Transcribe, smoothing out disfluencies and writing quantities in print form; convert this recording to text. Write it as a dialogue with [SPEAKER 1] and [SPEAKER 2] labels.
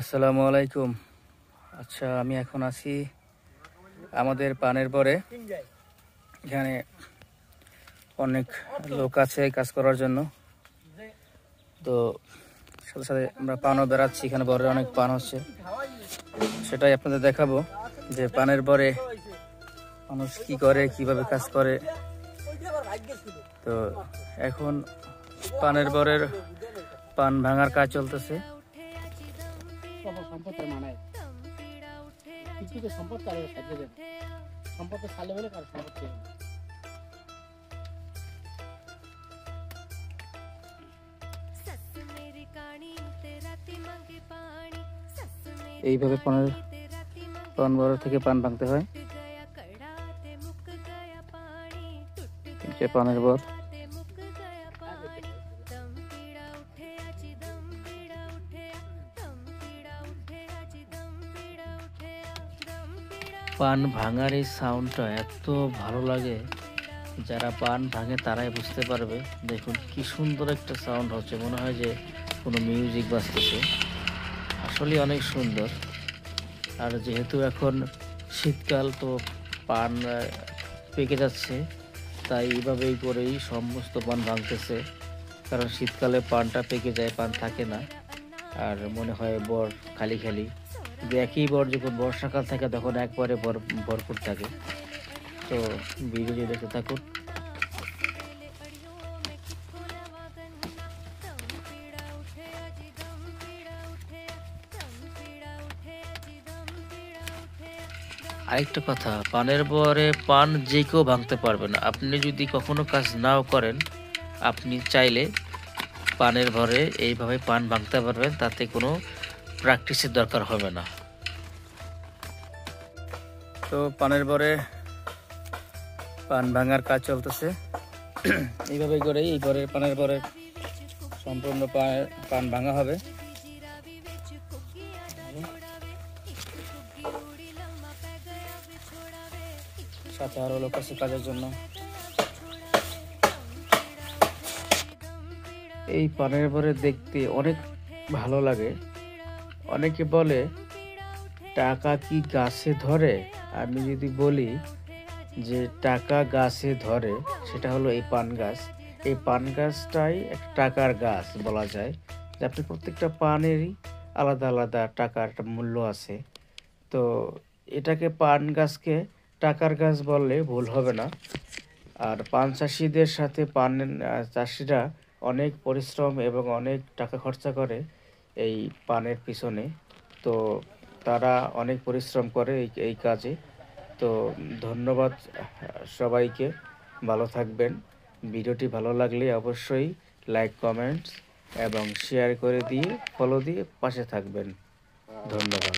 [SPEAKER 1] আসসালামু আলাইকুম। আচ্ছা, আমি এখন আছি আমাদের পানের পরে। এখানে অনেক লোক আছে কাজ করার জন্য। তো সাথে সাথে আমরা পানও বেড়াচ্ছি। এখানে বরে অনেক পান হচ্ছে, সেটাই আপনাদের দেখাবো যে পানের পরে মানুষ কি করে, কিভাবে কাজ করে। তো এখন পানের বরের পান ভাঙার কাজ চলতেছে। এইভাবে পান বর থেকে পান ভাঙতে হয়। পানের বর পান ভাঙার এই সাউন্ডটা এত ভালো লাগে, যারা পান ভাঙে তারাই বুঝতে পারবে। দেখুন কি সুন্দর একটা সাউন্ড হচ্ছে, মনে হয় যে কোনো মিউজিক বাজতেছে। আসলে অনেক সুন্দর। আর যেহেতু এখন শীতকাল, তো পান পেকে যাচ্ছে, তাই এইভাবেই করেই সমস্ত পান ভাঙতেছে। কারণ শীতকালে পানটা পেকে যায়, পান থাকে না, আর মনে হয় বর খালি খালি। কিন্তু একই বর যখন বর্ষাকাল থাকে তখন একবারে ভরপুর থাকে। তো ভিডিওটি দেখতে থাকুন। আরেকটা কথা, পানের বরে পান যে কেউ ভাঙতে পারবে না। আপনি যদি কখনো কাজ নাও করেন, আপনি চাইলে পানের ভরে এইভাবে পান ভাঙতে পারবেন, তাতে কোনো প্র্যাকটিসের দরকার হবে না। তো পানের ভরে পান ভাঙার কাজ চলতেছে। এইভাবে করে এই পানের ভরে সম্পূর্ণ পান ভাঙা হবে। সাথে আরো লোক আছে কাজের জন্য। এই পানের ভরে দেখতে অনেক ভালো লাগে। অনেকে বলে টাকা কি গাছে ধরে? আমি যদি বলি যে টাকা গাছে ধরে, সেটা হলো এই পান গাছ। এই পান গাছটাই একটা টাকার গাছ বলা যায়। যে আপনি প্রত্যেকটা পানেরই আলাদা আলাদা টাকার একটা মূল্য আছে। তো এটাকে পান গাছকে টাকার গাছ বললে ভুল হবে না। আর পান চাষিদের সাথে পান চাষিরা অনেক পরিশ্রম এবং অনেক টাকা খরচা করে এই পানের পিছনে। তো তারা অনেক পরিশ্রম করে এই কাজে। তো ধন্যবাদ সবাইকে। ভালো থাকবেন। ভিডিওটি ভালো লাগলে অবশ্যই লাইক, কমেন্টস এবং শেয়ার করে দিয়ে ফলো দিয়ে পাশে থাকবেন। ধন্যবাদ।